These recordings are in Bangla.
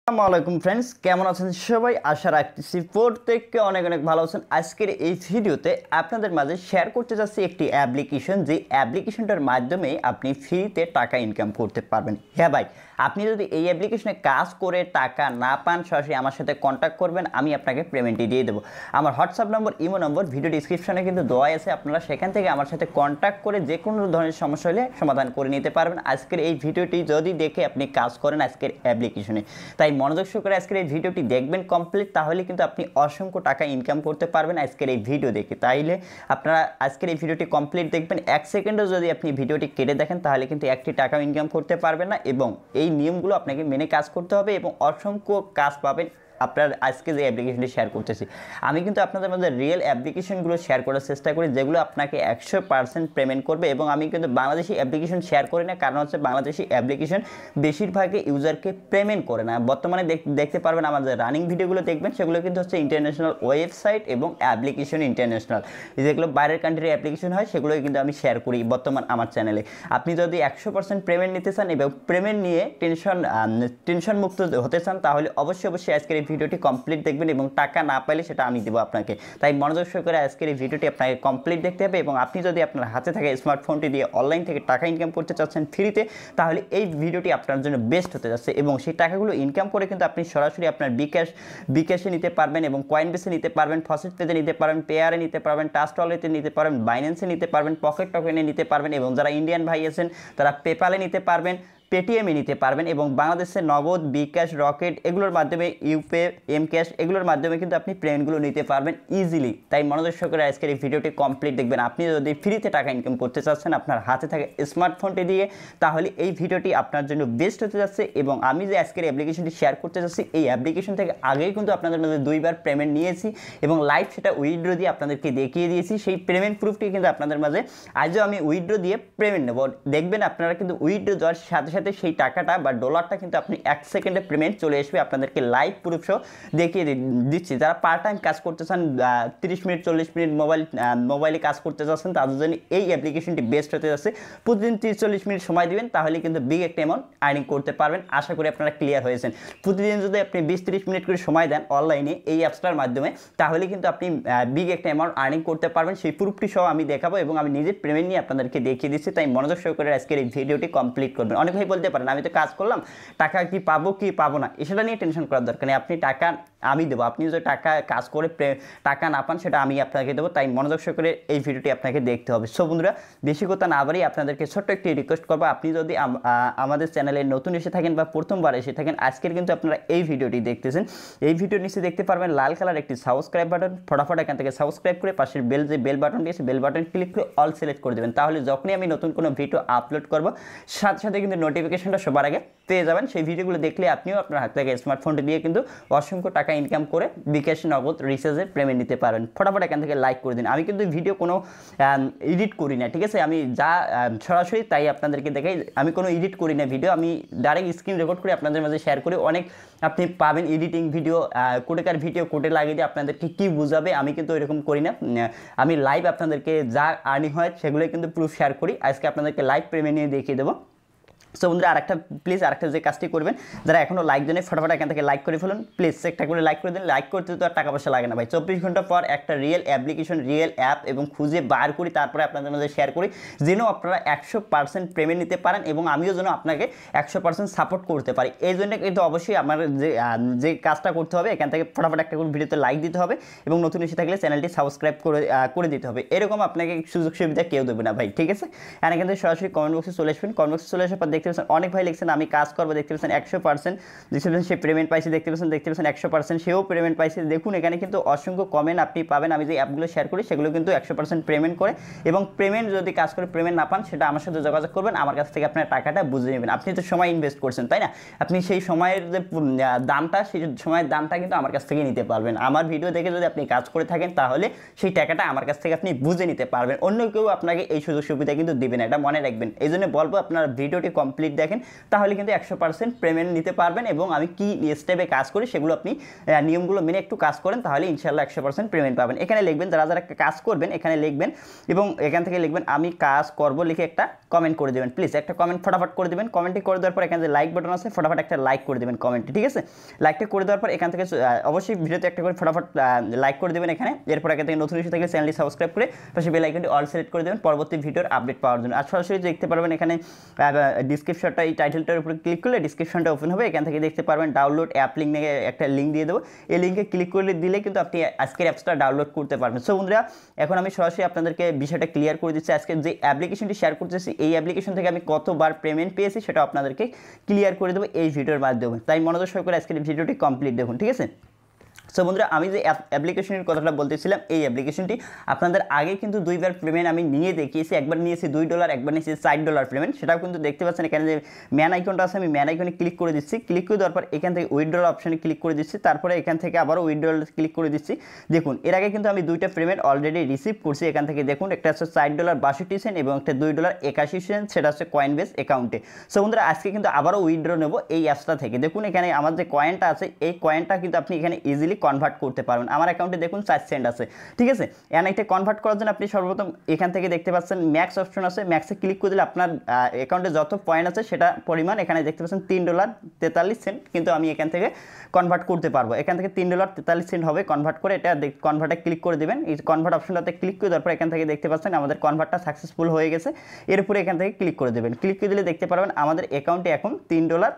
আসসালামু আলাইকুম ফ্রেন্ডস, কেমন আছেন সবাই? আশা রাখতেছি প্রত্যেককে অনেক অনেক ভালো আছেন। আজকের এই ভিডিওতে আপনাদের মাঝে শেয়ার করতে যাচ্ছি একটি অ্যাপ্লিকেশন, যে অ্যাপ্লিকেশনটার মাধ্যমে আপনি ফ্রিতে টাকা ইনকাম করতে পারবেন। হ্যাঁ ভাই, আপনি যদি এই অ্যাপ্লিকেশনে কাজ করে টাকা না পান, সরাসরি আমার সাথে কন্ট্যাক্ট করবেন, আমি আপনাকে পেমেন্টটি দিয়ে দেবো। আমার হোয়াটসঅ্যাপ নম্বর, ইমো নম্বর ভিডিও ডিসক্রিপশনে কিন্তু দেওয়া আছে। আপনারা সেখান থেকে আমার সাথে কন্ট্যাক্ট করে যে কোনো ধরনের সমস্যা হলে সমাধান করে নিতে পারবেন। আজকের এই ভিডিওটি যদি দেখে আপনি কাজ করেন আজকের অ্যাপ্লিকেশনে, তাই মনোযোগ সহকারে আজকের এই ভিডিওটি দেখবেন কমপ্লিট, তাহলে কিন্তু আপনি অসংখ্য টাকা ইনকাম করতে পারবেন আজকের এই ভিডিও দেখে। তাইলে আপনারা আজকের এই ভিডিওটি কমপ্লিট দেখবেন। এক সেকেন্ডও যদি আপনি ভিডিওটি কেটে দেখেন তাহলে কিন্তু একটি টাকাও ইনকাম করতে পারবেন না, এবং এই নিয়মগুলো আপনাকে মেনে কাজ করতে হবে এবং অসংখ্য কাজ পাবেন। আপনার আজকে যে অ্যাপ্লিকেশনটি শেয়ার করতেছি, আমি কিন্তু আপনাদের মধ্যে রিয়েল অ্যাপ্লিকেশনগুলো শেয়ার করার চেষ্টা করি, যেগুলো আপনাকে 100% পেমেন্ট করবে। এবং আমি কিন্তু বাংলাদেশি অ্যাপ্লিকেশন শেয়ার করি না, কারণ হচ্ছে বাংলাদেশি অ্যাপ্লিকেশন বেশিরভাগই ইউজারকে পেমেন্ট করে না। বর্তমানে দেখতে পারবেন আমাদের রানিং ভিডিওগুলো দেখবেন, সেগুলো কিন্তু হচ্ছে ইন্টারন্যাশনাল ওয়েবসাইট এবং অ্যাপ্লিকেশন ইন্টারন্যাশনাল, যেগুলো বাইরের কান্ট্রির অ্যাপ্লিকেশন হয় সেগুলোই কিন্তু আমি শেয়ার করি বর্তমান আমার চ্যানেলে। আপনি যদি 100% পেমেন্ট নিতে চান এবং পেমেন্ট নিয়ে টেনশন মুক্ত হতে চান, তাহলে অবশ্যই আজকের এই ভিডিওটি কমপ্লিট দেখবেন, এবং টাকা না পাইলে সেটা আমি দেবো আপনাকে। তাই মনোযোগ সহকারে আজকের এই ভিডিওটি আপনাকে কমপ্লিট দেখতে হবে। এবং আপনি যদি আপনার হাতে থাকা স্মার্টফোনটি দিয়ে অনলাইন থেকে টাকা ইনকাম করতে চাচ্ছেন ফ্রিতে, তাহলে এই ভিডিওটি আপনার জন্য বেস্ট হতে যাচ্ছে। এবং সেই টাকাগুলো ইনকাম করে কিন্তু আপনি সরাসরি আপনার বিকাশে নিতে পারবেন, এবং কয়েনবেসে নিতে পারবেন, ফসিট পেতে নিতে পারবেন, পেয়ারে নিতে পারবেন, টাস্ট ওয়ালেটে নিতে পারবেন, বাইন্যান্সে নিতে পারবেন, পকেট টোকেনে নিতে পারবেন, এবং যারা ইন্ডিয়ান ভাই আছেন তারা পেপালে নিতে পারবেন, পেটিএমে নিতে পারবেন, এবং বাংলাদেশের নগদ, বিকাশ, রকেট এগুলোর মাধ্যমে, ইউপে, এম ক্যাশ এগুলোর মাধ্যমে কিন্তু আপনি পেমেন্টগুলো নিতে পারবেন ইজিলি। তাই মনোযোগ সহকারে আজকের এই ভিডিওটি কমপ্লিট দেখবেন। আপনি যদি ফ্রিতে টাকা ইনকাম করতে চাচ্ছেন আপনার হাতে থাকা স্মার্টফোনটি দিয়ে, তাহলে এই ভিডিওটি আপনার জন্য বেস্ট হতে যাচ্ছে। এবং আমি যে আজকের অ্যাপ্লিকেশনটি শেয়ার করতে যাচ্ছি, এই অ্যাপ্লিকেশন থেকে আগেই কিন্তু আপনাদের মধ্যে 2বার পেমেন্ট নিয়েছি, এবং লাইভ সেটা উইথড্র দিয়ে আপনাদেরকে দেখিয়ে দিয়েছি। সেই পেমেন্ট প্রুফটি কিন্তু আপনাদের মাঝে আজও আমি উইথড্র দিয়ে পেমেন্ট নেব। দেখবেন আপনারা কিন্তু উইথড্র দেওয়ার সাথে সাথে সেই টাকাটা বা ডলারটা কিন্তু আপনি 1 সেকেন্ডে পেমেন্ট চলে আসবে। আপনাদেরকে লাইভ প্রুফ সহ দেখিয়ে দিচ্ছি। যারা পার্ট টাইম কাজ করতে চান, 30 মিনিট 40 মিনিট মোবাইলে কাজ করতে চাচ্ছেন, তাদের জন্য এই অ্যাপ্লিকেশনটি বেস্ট হতে যাচ্ছে। প্রতিদিন 30-40 মিনিট সময় দিবেন, তাহলে কিন্তু বিগ একটা অ্যামাউন্ট আর্নিং করতে পারবেন। আশা করি আপনারা ক্লিয়ার হয়েছেন। প্রতিদিন যদি আপনি 20-30 মিনিট করে সময় দেন অনলাইনে এই অ্যাপসটার মাধ্যমে, তাহলে কিন্তু আপনি বিগ একটা অ্যামাউন্ট আর্নিং করতে পারবেন। সেই প্রুফটি সহ আমি দেখাবো, এবং আমি নিজে পেমেন্ট নিয়ে আপনাদেরকে দেখিয়ে দিচ্ছি। তাই মনোযোগ সহকারে আজকের এই ভিডিওটি কমপ্লিট করবেন। অনেক ভাই বলতে পারেন, আমি তো কাজ করলাম, টাকা কি পাবো কি পাবো না, সেটা নিয়ে টেনশন করার দরকার নেই। আপনি টাকা আমি দেবো। আপনি যদি কাজ করে টাকা না পান, সেটা আমি আপনাকে দেবো। তাই মনোযোগ সহকারে এই ভিডিওটি আপনাকে দেখতে হবে। সো বন্ধুরা, বেশি কথা না বাড়িয়ে আপনাদেরকে ছোট্ট একটি রিকোয়েস্ট করবো, আপনি যদি আমাদের চ্যানেলে নতুন এসে থাকেন বা প্রথমবার এসে থাকেন, আজকের কিন্তু আপনারা এই ভিডিওটি দেখতেছেন, এই ভিডিওর নিচে দেখতে পারবেন লাল কালার একটি সাবস্ক্রাইব বাটন। ফটাফট এখান থেকে সাবস্ক্রাইব করে পাশের বেল বাটনটি আছে, বেল বাটন ক্লিক করে অল সিলেক্ট করে দেবেন। তাহলে যখনই আমি নতুন কোনো ভিডিও আপলোড করবো, সাথে সাথে কিন্তু নোটিফিকেশনটা সবার আগে পেয়ে যাবেন। সেই ভিডিওগুলো দেখলে আপনিও আপনার হাত থেকে স্মার্টফোনটি দিয়ে কিন্তু অসংখ্য টাকা ইনকাম করে বিকাশ, নগদ, রিচার্জের পেমেন্ট নিতে পারেন। ফটাফট এখান থেকে লাইক করে দিন। আমি কিন্তু ভিডিও কোনো এডিট করি না, ঠিক আছে? আমি যা সরাসরি তাই আপনাদেরকে দেখাই। আমি কোনো এডিট করি না ভিডিও, আমি ডাইরেক্ট স্ক্রিন রেকর্ড করে আপনাদের মাঝে শেয়ার করি। অনেক আপনি পাবেন এডিটিং ভিডিও, কোটেকার ভিডিও কোটে লাগিয়ে দিয়ে আপনাদেরকে কী বুঝাবে, আমি কিন্তু এরকম করি না। আমি লাইভ আপনাদেরকে যা আর্নিং হয় সেগুলোই কিন্তু প্রুফ শেয়ার করি। আজকে আপনাদেরকে লাইভ পেমেন্ট নিয়ে দেখিয়ে দেবো। সো বন্ধুরা, আরেকটা যে কাজটি করবেন, যারা এখনও লাইক দেন, ফটাফট এখান থেকে লাইক করে ফেলুন প্লিজ। একটা করে লাইক করে দিন। লাইক করতে তো আর টাকা পয়সা লাগে না ভাই। 24 ঘন্টা পর একটা রিয়েল অ্যাপ্লিকেশন, রিয়েল অ্যাপ এবং খুঁজে বার করি, তারপরে আপনাদের মধ্যে শেয়ার করি, যেন আপনারা 100% পেমেন্ট নিতে পারেন, এবং আমিও যেন আপনাকে 100% সাপোর্ট করতে পারি। এই জন্য কিন্তু অবশ্যই আমার যে কাজটা করতে হবে, এখান থেকে ফটাফট একটা করে ভিডিওতে লাইক দিতে হবে, এবং নতুন এসে থাকলে চ্যানেলটি সাবস্ক্রাইব করে দিতে হবে। এরকম আপনাকে সুযোগ সুবিধা কেউ দেবে না ভাই, ঠিক আছে? এখান থেকে সরাসরি কমেন্ট বক্সে চলে আসবেন। কমেন্ট বক্সে চলে আসার পর দেখতে পাচ্ছেন অনেক ভাই লিখছেন আমি কাজ করবো, দেখতে পাচ্ছেন 100%, দেখতে পাচ্ছেন সে পেমেন্ট পাইছে, দেখতে পাচ্ছেন 100% সেও পেমেন্ট পাইছে। দেখুন এখানে কিন্তু অসংখ্য কমেন্ট আপনি পাবেন। আমি যে অ্যাপগুলো শেয়ার করি সেগুলো কিন্তু 100% পেমেন্ট করে, এবং পেমেন্ট যদি কাজ করে পেমেন্ট না পান, সেটা আমার সাথে যোগাযোগ করবেন, আমার কাছ থেকে আপনার টাকাটা বুঝে নেবেন। আপনি তো সময় ইনভেস্ট করছেন, তাই না? আপনি সেই সময়ের যে দামটা, সেই সময়ের দামটা কিন্তু আমার কাছ থেকে নিতে পারবেন। আমার ভিডিও দেখে যদি আপনি কাজ করে থাকেন, তাহলে সেই টাকাটা আমার কাছ থেকে আপনি বুঝে নিতে পারবেন। অন্য কেউ আপনাকে এই সুযোগ সুবিধা কিন্তু দিবে না, এটা মনে রাখবেন। এই জন্য বলবো আপনার ভিডিওটি কমপ্লিট কমপ্লিট দেখেন তাহলে কিন্তু 100% পেমেন্ট নিতে পারবেন এবং আমি কি স্টেপে কাজ করি সেগুলো আপনি নিয়মগুলো মেনে একটু কাজ করেন তাহলে ইনশাআল্লাহ 100% পেমেন্ট পাবেন। এখানে লিখবেন যারা যারা কাজ করবেন এখানে লিখবেন এবং এখান থেকে লিখবেন আমি কাজ করব লিখে একটা কমেন্ট করে দেবেন। প্লিজ একটা কমেন্ট ফটাফট করে দেবেন। কমেন্টটি করে দেওয়ার পর এখানে যে লাইক বাটন আছে ফটাফট একটা লাইক করে দেবেন কমেন্টে, ঠিক আছে? লাইকটা করে দেওয়ার পর এখান থেকে অবশ্যই ভিডিওতে একটা করে ফটাফট লাইক করে দেবেন এখানে। এরপর এখান থেকে নতুন এসে থাকলে চ্যানেলটি সাবস্ক্রাইব করে পাশে বেল আইকনটি অল সিলেক্ট করে দেবেন পরবর্তী ভিডিওর আপডেট পাওয়ার জন্য। আর সরাসরি দেখতে পারবেন এখানে ডিসক্রিপশনটা এই টাইটেলটার উপরে ক্লিক করলে ডিসক্রিপশনটা ওপেন হবে। এখান থেকে দেখতে পারবেন ডাউনলোড অ্যাপ লিঙ্ক নিয়ে একটা লিঙ্ক দিয়ে দেবো। এই লিঙ্কে ক্লিক করলে দিলে কিন্তু আপনি আজকের অ্যাপসটা ডাউনলোড করতে পারবেন। সো বন্ধুরা এখন আমি সরাসরি আপনাদেরকে বিষয়টা ক্লিয়ার করে দিচ্ছি। আজকে যে অ্যাপ্লিকেশনটি শেয়ার করতেছি এই অ্যাপ্লিকেশন থেকে আমি কতবার পেমেন্ট পেয়েছি সেটা আপনাদেরকে ক্লিয়ার করে দেবো এই ভিডিওর মাধ্যমে। তাই মনোযোগ সহকারে আজকের ভিডিওটি কমপ্লিট দেখুন, ঠিক আছে? সো বন্ধুরা আমি যে অ্যাপ্লিকেশনের কথাটা বলতেছিলাম এই অ্যাপ্লিকেশনটি আপনাদের আগে কিন্তু দুইবার পেমেন্ট আমি নিয়ে দেখিয়েছি। একবার নিয়েছি $2, একবার নিয়েছি $60 পেমেন্ট। সেটাও কিন্তু দেখতে পাচ্ছেন এখানে যে ম্যান আইকনটা আছে আমি ম্যান আইকনে ক্লিক করে দিচ্ছি। ক্লিক করে দেওয়ার পর এখান থেকে উইথড্রল অপশানে ক্লিক করে দিচ্ছি। তারপরে এখান থেকে আবারও উইথড্রল ক্লিক করে দিচ্ছি। দেখুন এর আগে কিন্তু আমি দুইটা পেমেন্ট অলরেডি রিসিভ করছি। এখান থেকে দেখুন একটা হচ্ছে $60.62 এবং একটা $2.81, সেটা হচ্ছে কয়েনবেস অ্যাকাউন্টে। সো বন্ধুরা আজকে কিন্তু আবারও উইথড্র নেব এই অ্যাপসটা থেকে। দেখুন এখানে আমার যে কয়েনটা আছে এই কয়েনটা কিন্তু আপনি এখানে ইজিলি কনভার্ট করতে পারবেন। আমার অ্যাকাউন্টে দেখুন 4 সেন্ট আছে, ঠিক আছে? এটা কনভার্ট করার জন্য আপনি সর্বপ্রথম এখান থেকে দেখতে পাচ্ছেন ম্যাক্স অপশন আছে। ম্যাক্সে ক্লিক করে দিলে আপনার অ্যাকাউন্টে যত পয়েন্ট আছে সেটা পরিমাণ এখানে দেখতে পাচ্ছেন $3.43, কিন্তু আমি এখান থেকে কনভার্ট করতে পারবো। এখান থেকে $3.43 হবে কনভার্ট করে। এটা কনভার্টে ক্লিক করে দেবেন। এই কনভার্ট অপশনটাতে ক্লিক করে দেওয়ার পর এখান থেকে দেখতে পাচ্ছেন আমাদের কনভার্টটা সাকসেসফুল হয়ে গেছে। এরপরে এখান থেকে ক্লিক করে দেবেন। ক্লিক করে দিলে দেখতে পারবেন আমাদের অ্যাকাউন্টে এখন $3.47,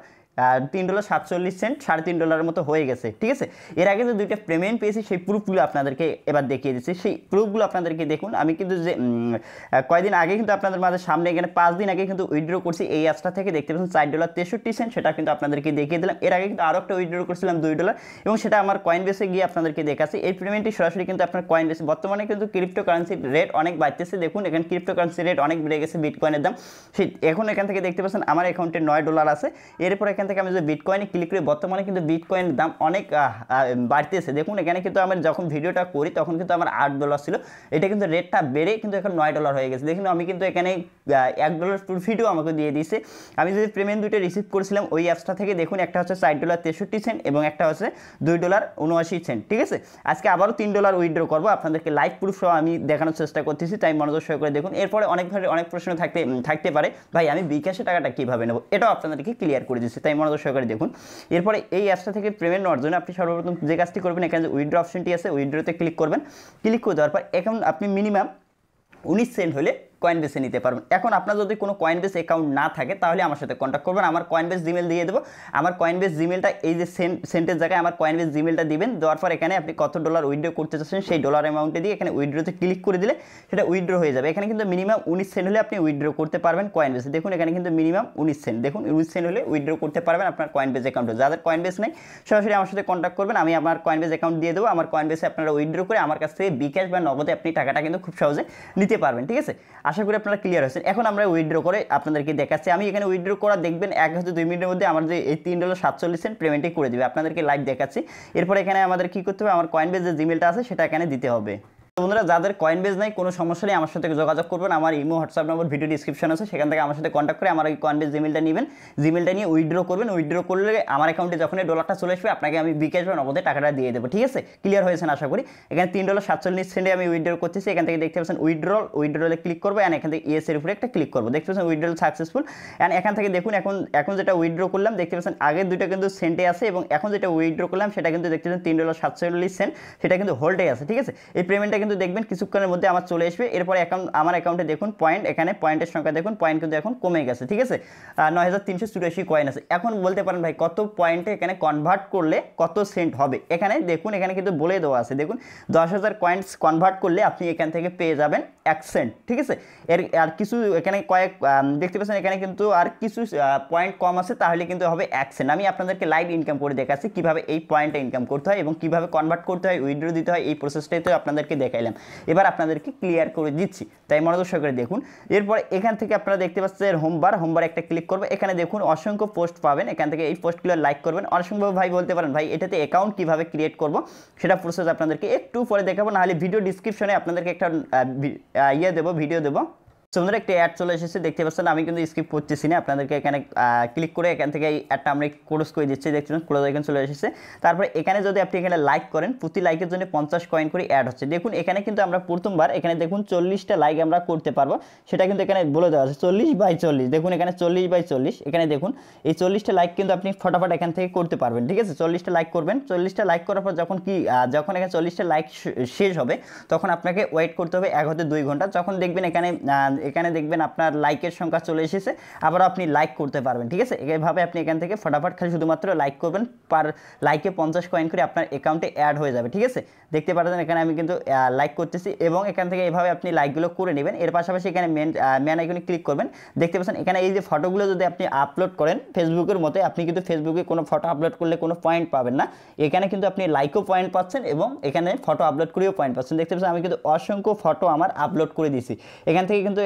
$3.5 মতো হয়ে গেছে, ঠিক আছে? এর আগে যে দুইটা পেমেন্ট পেয়েছি সেই প্রুফগুলো আপনাদেরকে এবার দেখিয়ে দিচ্ছি। সেই প্রুফগুলো আপনাদেরকে দেখুন। আমি কিন্তু যে কয়েকদিন আগে কিন্তু আপনাদের মাঝে সামনে এখানে 5 দিন আগে কিন্তু উইথড্র করছি এই অ্যাপসটা থেকে। দেখতে পাচ্ছেন $4.63, সেটা কিন্তু আপনাদেরকে দেখিয়ে দিলাম। এর আগে কিন্তু আরও একটা উইথড্র করছিলাম $2 এবং সেটা আমার কয়েনবেসে গিয়ে আপনাদেরকে দেখাচ্ছি। এই পেমেন্টটি সরাসরি কিন্তু আপনার কয়েনবেসে বর্তমানে কিন্তু ক্রিপ্টোকারেন্সির রেট অনেক বাড়তেছে। দেখুন এখানে ক্রিপ্টোকারেন্সির রেট অনেক বেড়ে গেছে, বিটকয়েনের দাম। সেই এখন এখান থেকে দেখতে পাচ্ছেন আমার অ্যাকাউন্টে $9 আছে। এরপর এখান থেকে আমি যে বিটকয়েনে ক্লিক করি বর্তমানে কিন্তু বিটকয়েনের দাম অনেক বাড়তেছে। দেখুন এখানে কিন্তু আমি যখন ভিডিওটা করি তখন কিন্তু আমার $8 ছিল, এটা কিন্তু রেটটা বেড়ে কিন্তু এখন $9 হয়ে গেছে। দেখুন আমি কিন্তু এখানে $1 প্রফিটও আমাকে দিয়ে দিয়েছে। আমি যে পেমেন্ট দুটো রিসিভ করেছিলাম ওই অ্যাপসটা থেকে দেখুন একটা হচ্ছে $4.63 এবং একটা হচ্ছে $2.79, ঠিক আছে? আজকে আবারও $3 উইথড্র করবো। আপনাদেরকে লাইভ প্রুফ সহ আমি দেখানোর চেষ্টা করতেছি, তাই মনোযোগ সহকারে দেখুন। এরপরে অনেক প্রশ্ন থাকতে পারে ভাই আমি বিকাশে টাকাটা কীভাবে নেবো, এটাও আপনাদেরকে ক্লিয়ার করে দিচ্ছি, তাই মনোযোগ সহকারে দেখুন। এরপরে এই অ্যাপসটা থেকে পেমেন্ট নেওয়ার জন্য আপনি সর্বপ্রথম যে কাজটি করবেন এখানে যে উইথড্র অপশনটি আছে উইথড্রতে ক্লিক করবেন। ক্লিক করে দেওয়ার পর এখন আপনি মিনিমাম 19 সেন্ট হলে কয়েনবেসে নিতে পারবেন। এখন আপনার যদি কোনো কয়েনবেস অ্যাকাউন্ট না থাকে তাহলে আমার সাথে কন্ট্যাক্ট করবেন। আমার কয়েনবেস জিমেল দিয়ে দেবো। আমার কয়েনবেস জিমেলটা এই যে সেন্টের জায়গায় আমার কয়েনবেস জিমেলটা দিবেন। দেওয়ার পর এখানে আপনি কত $, উইথড্র করতে চাচ্ছেন সেই ডলার অ্যামাউন্টে দিয়ে এখানে উইথড্রতে ক্লিক করে দিলে সেটা উইথড্র হয়ে যাবে। এখানে কিন্তু মিনিমাম 19 সেন্ট হলে আপনি উইথড্র করতে পারবেন কয়েনবেসে। দেখুন এখানে কিন্তু মিনিমাম 19 সেন্ট, দেখুন 19 সেন্ট হলে উইথড্র করতে পারবেন আপনার কয়েনবেস অ্যাকাউন্টে। যাদের কয়েনবেস নেই সরাসরি আমার সাথে কন্ট্যাক্ট করবেন, আমি আমার কয়েনবেস অ্যাকাউন্ট দিয়ে দেবো। আমার কয়েনবেসে আপনারা উইথড্র করে আমার কাছ থেকে বিকাশ বা নগদে আপনি টাকাটা কিন্তু খুব সহজে নিতে পারবেন, ঠিক আছে? আশা করি আপনারা ক্লিয়ার হয়েছে। এখন আমরা উইথড্র করে আপনাদেরকে দেখাচ্ছি। আমি এখানে উইথড্র করা দেখবেন 1 থেকে 2 মিনিটের মধ্যে আমার যে এই $3.47 পেমেন্টই করে দেবে। আপনাদেরকে লাইভ দেখাচ্ছি। এরপর এখানে আমাদের কি করতে হবে, আমার কয়েনবেস যে জিমেলটা আছে সেটা এখানে দিতে হবে। বন্ধুরা যাদের কয়েনবেস নাই কোনো সমস্যা নেই, আমার সাথে যোগাযোগ করবেন। আমার ইমো হোয়াটসঅ্যাপ নম্বর ভিডিও ডিসক্রিপশন আছে, সেখান থেকে আমার সাথে কন্ট্যাক্ট করে আমার এই কয়েনবেস জিমেলটা নেবেন। জিমেলটা নিয়ে উইথড্র করবেন। উইথড্র করলে আমার অ্যাকাউন্টে যখন এই ডলারটা চলে আসবে আপনাকে আমি বিকাশ বা নগদে টাকাটা দিয়ে দেবো, ঠিক আছে? ক্লিয়ার হয়েছেন আশা করি। এখানে $3.47 আমি উইথড্র করতেছি। এখান থেকে দেখতে পাচ্ছেন উইথড্রলে ক্লিক করবো অ্যান্ড এখান থেকে ইয়েস এর উপরে একটা ক্লিক করবো। দেখতে পাচ্ছেন উইথড্রল সাকসেসফুল। অ্যান্ড এখান থেকে দেখুন এখন যেটা উইথড্র করলাম দেখতে পাচ্ছেন আগের দুইটা কিন্তু সেন্টে আছে এবং এখন যেটা উইথড্র করলাম সেটা কিন্তু দেখতে পাচ্ছেন $3.47 সেটা কিন্তু হোল্ডে আছে, ঠিক আছে? এই পেমেন্টটা কিন্তু দেখবেন কিছুক্ষণ মধ্যে আমার চলে আসবে। এরপরে আমার অ্যাকাউন্টে দেখুন পয়েন্ট, এখানে পয়েন্টের সংখ্যা দেখুন, পয়েন্ট কিন্তু এখন কমে গেছে, ঠিক আছে? 9384 কয়েন আছে। এখন বলতে পারেন ভাই কত পয়েন্টে এখানে কনভার্ট করলে কত সেন্ট হবে, এখানে দেখুন এখানে কিন্তু বলে দেওয়া আছে। দেখুন 10,000 কয়েন্স কনভার্ট করলে আপনি এখান থেকে পেয়ে যাবেন 1 সেন্ট, ঠিক আছে? আর কিছু এখানে দেখতে পাচ্ছেন এখানে কিন্তু আর কিছু পয়েন্ট কম আছে, তাহলে কিন্তু হবে 1 সেন্ট। আমি আপনাদেরকে লাইভ ইনকাম করে দেখাচ্ছি কিভাবে এই পয়েন্টে ইনকাম করতে হয় এবং কিভাবে কনভার্ট করতে হয়, উইথড্র দিতে হয়, এই প্রসেসটাই তো আপনাদেরকে দেখাইলাম। এবার আপনাদেরকে ক্লিয়ার করে দিচ্ছি, তাই মনোযোগ সহকারে দেখুন। এরপর এখান থেকে আপনারা দেখতে পাচ্ছেন হোমবার একটা ক্লিক করবে। এখানে দেখুন অসংখ্য পোস্ট পাবেন, এখান থেকে এই পোস্টগুলো লাইক করবেন। অসংখ্য ভাই বলতে পারেন ভাই এটাতে অ্যাকাউন্ট কিভাবে ক্রিয়েট করব সেটা প্রসেস আপনাদেরকে একটু পরে দেখাবো, নাহলে ভিডিও ডিসক্রিপশনে আপনাদেরকে একটা ভিডিও দেবো। সো বন্ধুরা একটা অ্যাড চলে এসেছে, দেখতে পাচ্ছেন। আমি কিন্তু স্কিপ করতেছি না, আপনাদেরকে এখানে ক্লিক করে এখান থেকে এই অ্যাডটা আমরা ক্লোজ করে দিচ্ছি। দেখছেন ক্লোজ আইকন চলে এসেছে। তারপরে এখানে যদি আপনি এখানে লাইক করেন, প্রতি লাইকের জন্য 50 কয়েন করে অ্যাড হচ্ছে। দেখুন এখানে কিন্তু আমরা প্রথমবার এখানে দেখুন 40টা লাইক আমরা করতে পারবো, সেটা কিন্তু এখানে বলে দেওয়া আছে 40/40। দেখুন এখানে 40/40, এখানে দেখুন এই 40টা লাইক কিন্তু আপনি ফটাফট এখান থেকে করতে পারবেন, ঠিক আছে। 40টা লাইক করবেন, 40টা লাইক করার পর যখন এখানে 40টা লাইক শেষ হবে, তখন আপনাকে ওয়েট করতে হবে 1 হতে 2 ঘন্টা। যখন দেখবেন এখানে দেখবেন আপনার লাইকের সংখ্যা চলে এসেছে, আবার আপনি লাইক করতে পারবেন, ঠিক আছে। এইভাবে আপনি এখান থেকে ফটাফট খালি শুধুমাত্র লাইক করবেন, পার লাইকে 50 কয়েন করে আপনার অ্যাকাউন্টে অ্যাড হয়ে যাবে, ঠিক আছে। দেখতে পাচ্ছেন এখানে আমি কিন্তু লাইক করতেছি এবং এখান থেকে এইভাবে আপনি লাইকগুলো করে নেবেন। এর পাশাপাশি এখানে মেন আইকনে ক্লিক করবেন। দেখতে পাচ্ছেন এখানে এই যে ফটোগুলো যদি আপনি আপলোড করেন ফেসবুকের মতো, আপনি কিন্তু ফেসবুকে কোনো ফটো আপলোড করলে কোনো পয়েন্ট পাবেন না, এখানে কিন্তু আপনি লাইকও পয়েন্ট পাচ্ছেন এবং এখানে ফটো আপলোড করেও পয়েন্ট পাচ্ছেন। দেখতে পাচ্ছেন আমি কিন্তু অসংখ্য ফটো আমার আপলোড করে দিয়েছি এখান থেকে কিন্তু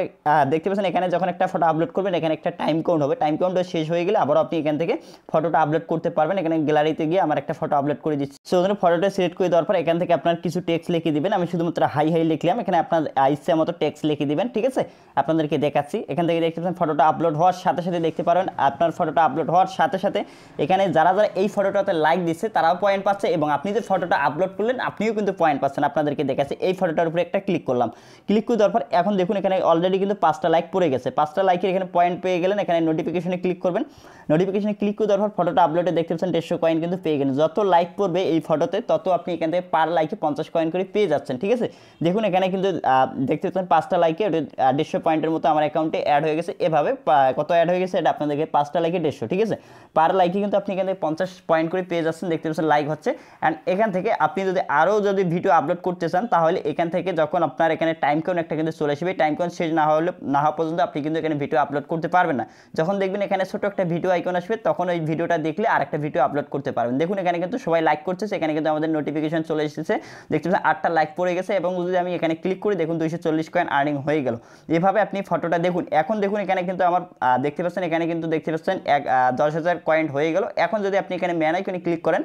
দেখতে পাচ্ছেন এখানে যখন একটা ফটো আপলোড করবেন, এখানে একটা টাইম কাউন্ট হবে, টাইম কাউন্ট শেষ হয়ে গেলে আবার আপনি এখান থেকে ফটোটা আপলোড করতে পারবেন। এখানে গ্যালারিতে গিয়ে আমার একটা ফটো আপলোড করে দিচ্ছি। সো ফটোটা সিলেক্ট করে দেওয়ার পর এখান থেকে আপনার কিছু টেক্সট লিখে দিবেন। আমি শুধুমাত্র হাই লিখলাম, এখানে আপনার ইচ্ছা মতো টেক্সট লিখে দিবেন, ঠিক আছে। আপনাদেরকে দেখাচ্ছি, এখান থেকে দেখতে পাচ্ছেন ফটোটা আপলোড হওয়ার সাথে সাথে দেখতে পারেন আপনার ফটোটা আপলোড হওয়ার সাথে সাথে এখানে যারা এই ফটোটাতে লাইক দিচ্ছে তারাও পয়েন্ট পাচ্ছে এবং আপনি যে ফটোটা আপলোড করলেন আপনিও কিন্তু পয়েন্ট পাচ্ছেন। আপনাদেরকে দেখাচ্ছি, এই ফটোটার উপরে একটা ক্লিক করলাম, ক্লিক করে দেওয়ার পর এখন দেখুন এখানে অলরেডি কিন্তু 5টা লাইক পড়ে গেছে। 5টা লাইকের এখানে পয়েন্ট পেয়ে গেলেন। এখানে নোটিফিকেশনে ক্লিক করবেন, নোটিফিকেশনে ক্লিক করে দেওয়ার পর ফটোটা আপলোডে দেখতে পাচ্ছেন 150 কয়েন কিন্তু পেয়ে গেলেন। যত লাইক পড়বে এই ফটোতে তত আপনি এখান থেকে পার লাইকে 50 কয়েন করে পেয়ে যাচ্ছেন, ঠিক আছে। দেখুন এখানে কিন্তু দেখতে পাচ্ছেন 5টা লাইকে 150 পয়েন্টের মতো আমার অ্যাকাউন্টে অ্যাড হয়ে গেছে। এভাবে কত অ্যাড হয়ে গেছে এটা আপনাদেরকে 5টা লাইকে 150, ঠিক আছে। পার লাইকে কিন্তু আপনি এখান থেকে 50 পয়েন্ট করে পেয়ে যাচ্ছেন। দেখতে পাচ্ছেন লাইক হচ্ছে। অ্যান্ড এখান থেকে আপনি যদি আরও ভিডিও আপলোড করতে চান, তাহলে এখান থেকে যখন আপনার এখানে টাইম কাউন্ট একটা কিন্তু চলে আসবে, টাইম কাউন্ট শেষ না হওয়া পর্যন্ত আপনি কিন্তু এখানে ভিডিও আপলোড করতে পারবেন না। যখন দেখবেন এখানে ছোট একটা ভিডিও আইকন আসবে, তখন ওই ভিডিওটা দেখলে আরেকটা ভিডিও আপলোড করতে পারবেন। দেখুন এখানে কিন্তু সবাই লাইক করছে, এখানে কিন্তু আমাদের নোটিফিকেশন চলে এসেছে। দেখতে পাচ্ছেন 8টা লাইক পড়ে গেছে এবং যদি আমি এখানে ক্লিক করি দেখুন 240 কয়েন আর্নিং হয়ে গেল। এভাবে আপনি ফটোটা দেখুন। এখন দেখুন এখানে কিন্তু আমার দেখতে পাচ্ছেন এখানে কিন্তু দেখতে পাচ্ছেন 10,000 কয়েন হয়ে গেল। এখন যদি আপনি এখানে ম্যান আইকনে ক্লিক করেন,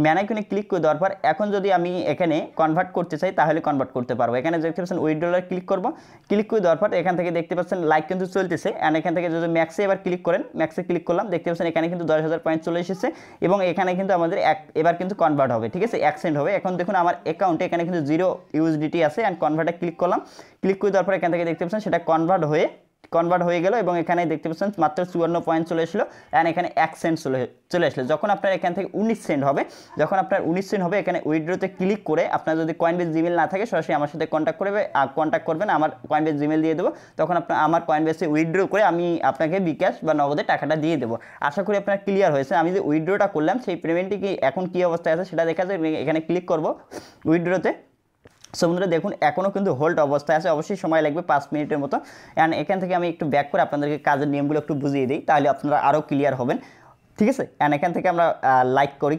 ম্যান আইকনে ক্লিক করে দেওয়ার পর এখন যদি আমি এখানে কনভার্ট করতে চাই তাহলে কনভার্ট করতে পারবো। এখানে দেখতে পাচ্ছেন $8 ক্লিক করব, ক্লিক করে দেওয়ার পর এখান থেকে দেখতে পাচ্ছেন লাইক কিন্তু চলতেছে। অ্যান্ড এখান থেকে যদি ম্যাক্সে এবার ক্লিক করেন, ম্যাক্সে ক্লিক করলাম, দেখতে পাচ্ছেন এখানে কিন্তু 10,000 পয়েন্ট চলে এসেছে এবং এখানে কিন্তু আমাদের এবার কিন্তু কনভার্ট হবে, ঠিক আছে, 1 সেন্ট হবে। এখন দেখুন আমার অ্যাকাউন্টে এখানে কিন্তু 0 USDT আছে। অ্যান্ড কনভার্টে ক্লিক করলাম, ক্লিক করে দেওয়ার পর এখান থেকে দেখতে পাচ্ছেন সেটা কনভার্ট হয়ে গেল এবং এখানে দেখতে পাচ্ছেন মাত্র 54 পয়েন্ট চলে আসলো। অ্যান্ড এখানে 1 সেন্ট চলে আসলো। যখন আপনার এখান থেকে 19 সেন্ট হবে, এখানে উইথড্রোতে ক্লিক করে আপনার যদি কয়েনবেস জিমেল না থাকে সরাসরি আমার সাথে কন্ট্যাক্ট করবেন, আমার কয়েনবেস জিমেল দিয়ে দেবো। তখন আমার কয়েনবেসে উইথড্রো করে আমি আপনাকে বিকাশ বা নগদে টাকাটা দিয়ে দেবো। আশা করি আপনার ক্লিয়ার হয়েছে। আমি যে উইথড্রোটা করলাম সেই পেমেন্টটি কি এখন কী অবস্থায় আছে সেটা দেখা যায়। এখানে ক্লিক করব উইথড্রোতে। সো বন্ধুরা দেখুন এখনও কিন্তু হোল্ড অবস্থায় আছে, অবশ্যই সময় লাগবে 5 মিনিটের মতো। অ্যান্ড এখান থেকে আমি একটু ব্যাক করে আপনাদেরকে কাজের নিয়মগুলো একটু বুঝিয়ে দিই, তাহলে আপনারা আরও ক্লিয়ার হবেন, ঠিক আছে। অ্যান্ড এখান থেকে আমরা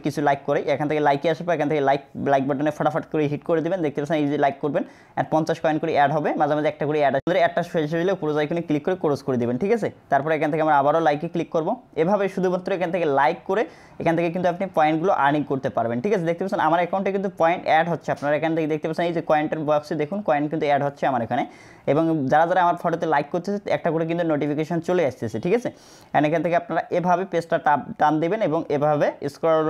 কিছু লাইক করি। এখান থেকে লাইকে আসার পর এখান থেকে লাইক বাটনে ফটাফট করে হিট করে দেবেন। দেখতে পাচ্ছেন এই যে লাইক করবেন অ্যান্ড 50 কয়েন করে অ্যাড হবে, মাঝে মাঝে একটা করে অ্যাড আসবে। একটা শেষ হলে পুরো আইকনে ক্লিক করে ক্লোজ করে দেবেন, ঠিক আছে। তারপরে এখান থেকে আমরা আবারও লাইকে ক্লিক করব। এভাবে শুধুমাত্র এখান থেকে লাইক করে এখান থেকে কিন্তু আপনি পয়েন্টগুলো আর্নিং করতে পারবেন, ঠিক আছে। দেখতে পাচ্ছেন আমার অ্যাকাউন্টে কিন্তু পয়েন্ট অ্যাড হচ্ছে। আপনারা এখান থেকে দেখতে পাচ্ছেন এই যে কয়েন্টের বক্সে দেখুন কয়েন কিন্তু অ্যাড হচ্ছে আমার এখানে, এবং যারা আমার ফটোতে লাইক করতেছে একটা করে কিন্তু নোটিফিকেশন চলে আসতেছে, ঠিক আছে। অ্যান্ড এখান থেকে আপনারা এভাবে পেজটা টান দেবেন এবং এভাবে স্ক্রল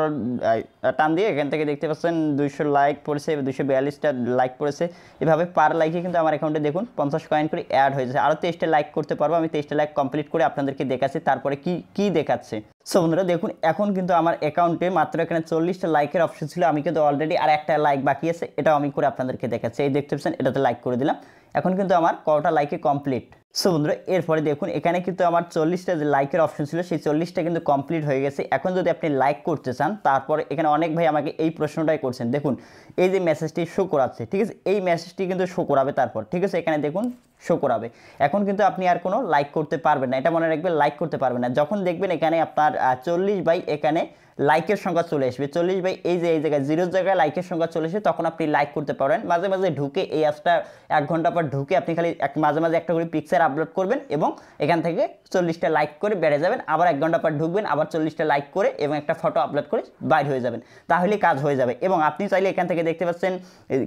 টান দিয়ে এখান থেকে দেখতে পাচ্ছেন 200 লাইক পড়েছে, 242টা লাইক পড়েছে। এভাবে পার লাইকে কিন্তু আমার অ্যাকাউন্টে দেখুন 50 কয়েন করে অ্যাড হয়ে যাচ্ছে। আরও 23টা লাইক করতে পারবো। আমি 23টা লাইক কমপ্লিট করে আপনাদেরকে দেখাচ্ছি তারপরে কি দেখাচ্ছে। সো বন্ধুরা দেখুন এখন কিন্তু আমার অ্যাকাউন্টে মাত্র এখানে 40টা লাইকের অপশন ছিল। আমি কিন্তু অলরেডি আর একটা লাইক বাকি আছে, এটাও আমি করে আপনাদেরকে দেখাচ্ছি। এই দেখতে পাচ্ছেন এটাতে লাইক করে দিলাম। এখন কিন্তু আমার কটা লাইকে কমপ্লিট। সো বন্ধুরা এরপরে দেখুন এখানে কিন্তু আমার 40টা যে লাইকের অপশন ছিল সেই 40টা কিন্তু কমপ্লিট হয়ে গেছে। এখন যদি আপনি লাইক করতে চান, তারপরে এখানে অনেক ভাই আমাকে এই প্রশ্নটাই করছেন। দেখুন এই যে মেসেজটি শো করাচ্ছে, ঠিক আছে, এই মেসেজটি কিন্তু শো করাবে তারপর, ঠিক আছে। এখানে দেখুন শো করাবে। এখন কিন্তু আপনি আর কোনো লাইক করতে পারবেন না, এটা মনে রাখবেন, লাইক করতে পারবেন না। যখন দেখবেন এখানে আপনার 40 বাই এখানে লাইকের সংখ্যা চলে আসবে, 40 বাই এই জায়গায় 0 জায়গায় লাইকের সংখ্যা চলে আসে, তখন আপনি লাইক করতে পারবেন। মাঝে মাঝে ঢুকে এই অ্যাপসটা 1 ঘন্টা পর ঢুকে আপনি খালি মাঝে মাঝে একটা করে পিকচার আপলোড করবেন এবং এখান থেকে 40টা লাইক করে বেড়ে যাবেন। আবার 1 ঘন্টা পর ঢুকবেন, আবার 40টা লাইক করে এবং একটা ফটো আপলোড করে বাইর হয়ে যাবেন, তাহলে কাজ হয়ে যাবে। এবং আপনি চাইলে এখান থেকে দেখতে পাচ্ছেন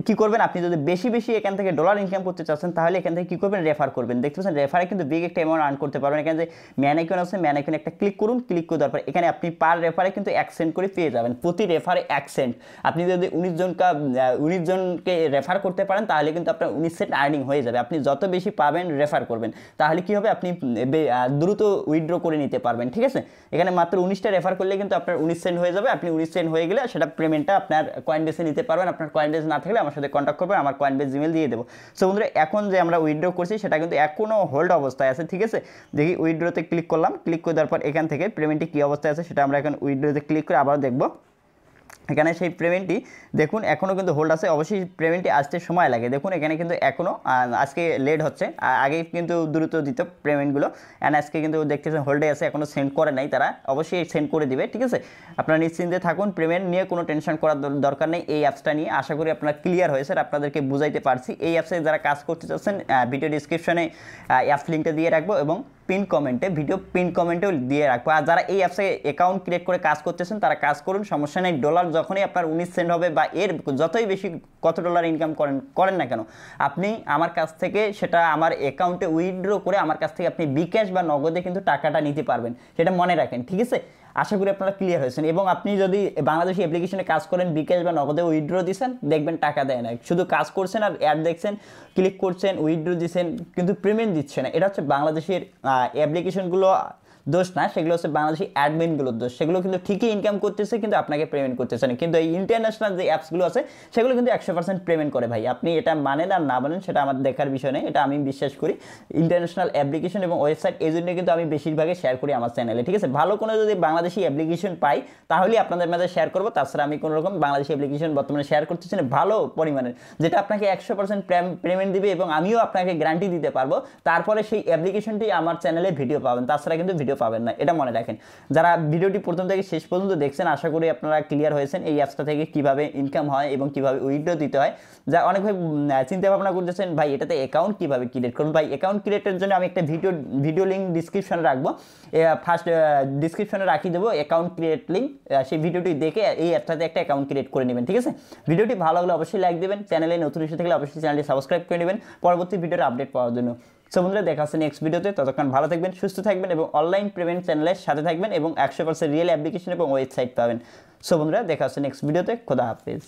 কি করবেন, আপনি যদি বেশি এখান থেকে ডলার ইনকাম করতে চাচ্ছেন তাহলে এখান থেকে কি করবেন, রেফার করবেন। দেখতে পাচ্ছেন রেফারে কিন্তু বিগ একটা অ্যামাউন্ট আর্ন করতে পারবেন। এখানে যে ম্যান আইকন আছে, ম্যান আইকনে একটা ক্লিক করুন, ক্লিক করে দেওয়ার পর এখানে আপনি পার রেফারে কিন্তু 1 সেন্ট করে পেয়ে যাবেন, প্রতি রেফারে 1 সেন্ট। আপনি যদি 19 জনকে রেফার করতে পারেন তাহলে কিন্তু আপনার 19 সেন্ট আর্নিং হয়ে যাবে। আপনি যত বেশি পাবেন রেফার করবেন, তাহলে কি হবে, আপনি দ্রুত উইথড্র করে নিতে পারবেন। ঠিক আছে, এখানে মাত্র 19টা রেফার করলে কিন্তু আপনার 19 সেন্ট হয়ে যাবে। আপনি 19 সেন্ট হয়ে গেলে সেটা পেমেন্টটা আপনার কয়েনবেসে নিতে পারবেন। আপনার কয়েনবেস না থাকলে আমার সাথে কন্ট্যাক্ট করবেন, আমার কয়েনবেস জিমেল দিয়ে দেবো। সো বন্ধুরা, এখন যে আমরা উইথড্র করছি সেটা কিন্তু এখনও হোল্ড অবস্থায় আছে। ঠিক আছে, দেখি উইথড্রতে ক্লিক করলাম, ক্লিক করে দেওয়ার পর এখান থেকে পেমেন্টটি কী অবস্থায় আছে সেটা আমরা এখন উইথড্রতে ক্লিক করে আবার দেখব। এখানে সেই পেমেন্টটি দেখুন এখনও কিন্তু হোল্ড আছে, অবশ্যই পেমেন্টটি আসতে সময় লাগে। দেখুন এখানে কিন্তু এখনও আজকে লেট হচ্ছে, আগে কিন্তু দ্রুত দিত পেমেন্টগুলো, অ্যান্ড আজকে কিন্তু দেখতেছেন হোল্ডে আছে, এখনও সেন্ড করে নাই তারা, অবশ্যই সেন্ড করে দিবে। ঠিক আছে, আপনারা নিশ্চিন্তে থাকুন, পেমেন্ট নিয়ে কোনো টেনশন করার দরকার নেই। এই অ্যাপসটা নিয়ে আশা করি আপনারা ক্লিয়ার হয়েছে, আপনাদেরকে বুঝাইতে পারছি। এই অ্যাপসে যারা কাজ করতে চাচ্ছেন ভিডিও ডিসক্রিপশনে অ্যাপস লিঙ্কটা দিয়ে রাখবো এবং পিন কমেন্টে ভিডিও পিন কমেন্টেও দিয়ে রাখবো। আর যারা এই অ্যাপসে অ্যাকাউন্ট ক্রিয়েট করে কাজ করতেছেন তারা কাজ করুন, সমস্যা নেই। ডলার যখনই আপনার 19 সেন্ট হবে বা এর যতই বেশি কত ডলার ইনকাম করেন না কেন, আপনি আমার কাছ থেকে সেটা আমার অ্যাকাউন্টে উইথড্র করে আমার কাছ থেকে আপনি বিকাশ বা নগদে কিন্তু টাকাটা নিতে পারবেন, সেটা মনে রাখেন। ঠিক আছে, আশা করি আপনারা ক্লিয়ার হয়েছেন। এবং আপনি যদি বাংলাদেশি অ্যাপ্লিকেশনে কাজ করেন, বিকাশ বা নগদে উইথড্র দিচ্ছেন, দেখবেন টাকা দেয় না, শুধু কাজ করছেন আর অ্যাড দেখছেন, ক্লিক করছেন, উইথড্র দিচ্ছেন, কিন্তু পেমেন্ট দিচ্ছে না। এটা হচ্ছে বাংলাদেশের অ্যাপ্লিকেশনগুলো দোষ না, সেগুলো হচ্ছে বাংলাদেশি অ্যাডমিনগুলোর দোষ। সেগুলো কিন্তু ঠিকই ইনকাম করতেছে কিন্তু আপনাকে পেমেন্ট করতেছে না। কিন্তু এই ইন্টারন্যাশনাল যে অ্যাপসগুলো আছে সেগুলো কিন্তু 100% পেমেন্ট করে ভাই। আপনি এটা মানেন আর না মানেন সেটা আমার দেখার বিষয় নেই, এটা আমি বিশ্বাস করি। ইন্টারন্যাশনাল অ্যাপ্লিকেশন এবং ওয়েবসাইট এই জন্য কিন্তু আমি বেশিরভাগই শেয়ার করি আমার চ্যানেলে। ঠিক আছে, ভালো কোনো যদি বাংলাদেশি অ্যাপ্লিকেশন পাই তাহলেই আপনাদের মাঝে শেয়ার করবো, তাছাড়া আমি কোনো রকম বাংলাদেশি অ্যাপ্লিকেশন বর্তমানে শেয়ার করতেছি না ভালো পরিমাণের, যেটা আপনাকে 100% পেমেন্ট দিবে এবং আমিও আপনাকে গ্যারান্টি দিতে পারবো। তারপরে সেই অ্যাপ্লিকেশনটি আমার চ্যানেলে ভিডিও পাবেন, তাছাড়া কিন্তু ভিডিও পাবেন না, এটা মনে রাখেন। যারা ভিডিওটি প্রথম থেকে শেষ পর্যন্ত দেখছেন আশা করি আপনারা ক্লিয়ার হয়েছেন এই অ্যাপসটা থেকে কীভাবে ইনকাম হয় এবং কীভাবে উইথড্র দিতে হয়। যা অনেক ভাই চিন্তা ভাবনা করতেছেন ভাই এটাতে অ্যাকাউন্ট কীভাবে ক্রিয়েট করুন। ভাই অ্যাকাউন্ট ক্রিয়েটের জন্য আমি একটা ভিডিও লিঙ্ক ডিসক্রিপশনে রাখবো, ফার্স্ট ডিসক্রিপশনে রাখিয়ে দেবো অ্যাকাউন্ট ক্রিয়েট লিঙ্ক, সেই ভিডিওটি দেখে এই অ্যাপটাতে একটা অ্যাকাউন্ট ক্রিয়েট করে নেবেন। ঠিক আছে, ভিডিওটি ভালো লাগলে অবশ্যই লাইক দেবেন, চ্যানেলে নতুন এসে থাকলে অবশ্যই চ্যানেলটি সাবস্ক্রাইব করে নেবেন পরবর্তী ভিডিওর আপডেট পাওয়ার জন্য। সো বন্ধুরা, দেখা হচ্ছে নেক্সট ভিডিওতে, ততক্ষণ ভালো থাকবেন, সুস্থ থাকবেন এবং অনলাইন পেমেন্ট চ্যানেলের সাথে থাকবেন এবং 100% রিয়েল অ্যাপ্লিকেশন এবং ওয়েবসাইট পাবেন। সো বন্ধুরা, দেখা হচ্ছে নেক্সট ভিডিওতে, খোদা হাফেজ।